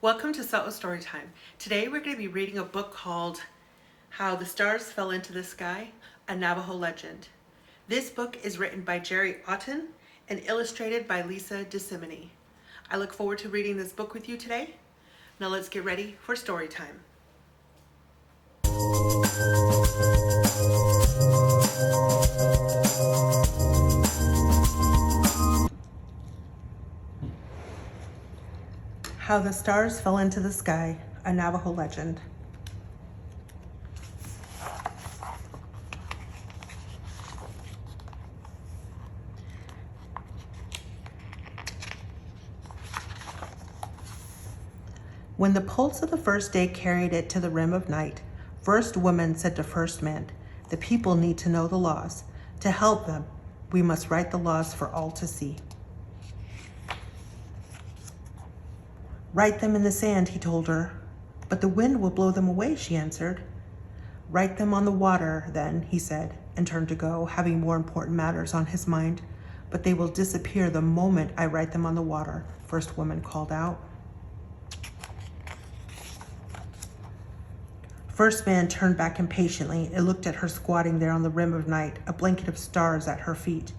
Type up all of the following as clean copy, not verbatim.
Welcome to Subtle Storytime. Today we're going to be reading a book called How the Stars Fell into the Sky, a Navajo Legend. This book is written by Jerrie Oughton and illustrated by Desimini. I look forward to reading this book with you today. Now let's get ready for story time. How the Stars Fell into the Sky, a Navajo Legend. When the pulse of the first day carried it to the rim of night, First Woman said to First Man, "The people need to know the laws. To help them, we must write the laws for all to see." "Write them in the sand," he told her. "But the wind will blow them away," she answered. "Write them on the water, then," he said, and turned to go, having more important matters on his mind. "But they will disappear the moment I write them on the water," First Woman called out. First Man turned back impatiently and looked at her squatting there on the rim of night, a blanket of stars at her feet.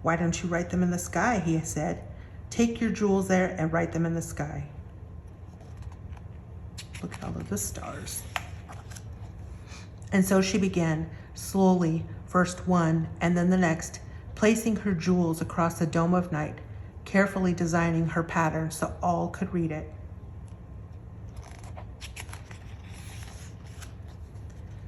"Why don't you write them in the sky?" he said. "Take your jewels there and write them in the sky." Look at all of the stars. And so she began, slowly, first one and then the next, placing her jewels across the dome of night, carefully designing her pattern so all could read it.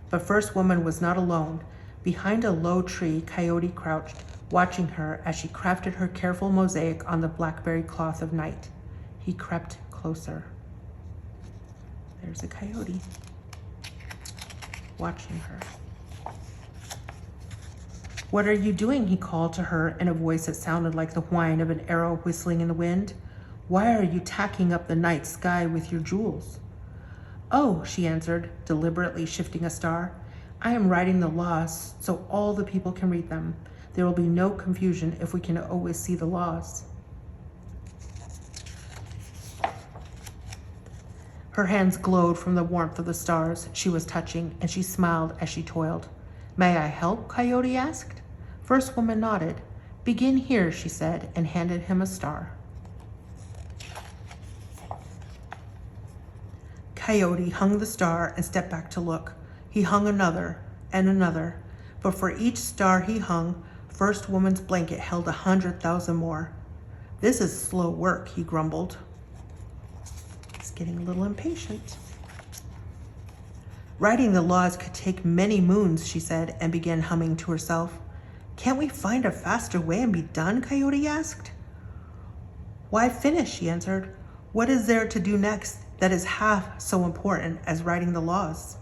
But First Woman was not alone. Behind a low tree, Coyote crouched, watching her as she crafted her careful mosaic on the blackberry cloth of night. He crept closer. There's a coyote watching her. "What are you doing?" he called to her in a voice that sounded like the whine of an arrow whistling in the wind. "Why are you tacking up the night sky with your jewels?" "Oh," she answered, deliberately shifting a star. "I am writing the laws so all the people can read them. There will be no confusion if we can always see the laws." Her hands glowed from the warmth of the stars she was touching, and she smiled as she toiled. "May I help?" Coyote asked. First Woman nodded. "Begin here," she said, and handed him a star. Coyote hung the star and stepped back to look. He hung another and another, but for each star he hung, First Woman's blanket held 100,000 more. "This is slow work," he grumbled. He's getting a little impatient. "Writing the laws could take many moons," she said, and began humming to herself. "Can't we find a faster way and be done?" Coyote asked. "Why finish?" she answered. "What is there to do next that is half so important as writing the laws?"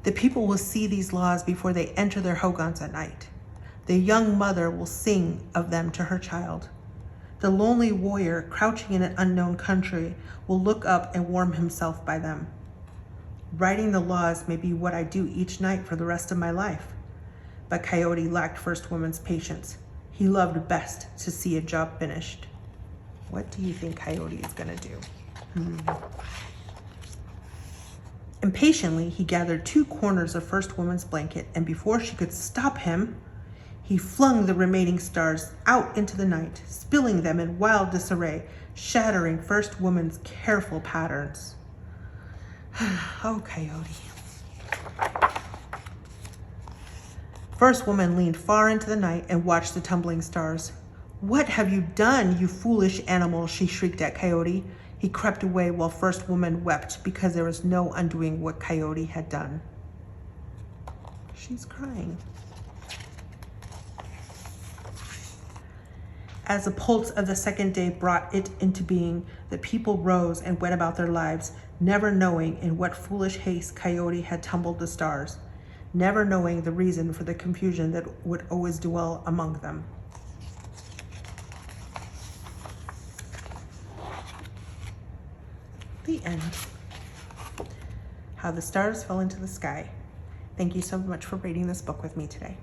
"The people will see these laws before they enter their hogans at night. The young mother will sing of them to her child. The lonely warrior crouching in an unknown country will look up and warm himself by them. Writing the laws may be what I do each night for the rest of my life." But Coyote lacked First Woman's patience. He loved best to see a job finished. What do you think Coyote is gonna do? Impatiently, he gathered 2 corners of First Woman's blanket, and before she could stop him, he flung the remaining stars out into the night, spilling them in wild disarray, shattering First Woman's careful patterns. Oh, Coyote. First Woman leaned far into the night and watched the tumbling stars. "What have you done, you foolish animal?" she shrieked at Coyote. He crept away while First Woman wept because there was no undoing what Coyote had done. She's crying. As the pulse of the second day brought it into being, the people rose and went about their lives, never knowing in what foolish haste Coyote had tumbled the stars, never knowing the reason for the confusion that would always dwell among them. The end. How the Stars Fell into the Sky. Thank you so much for reading this book with me today.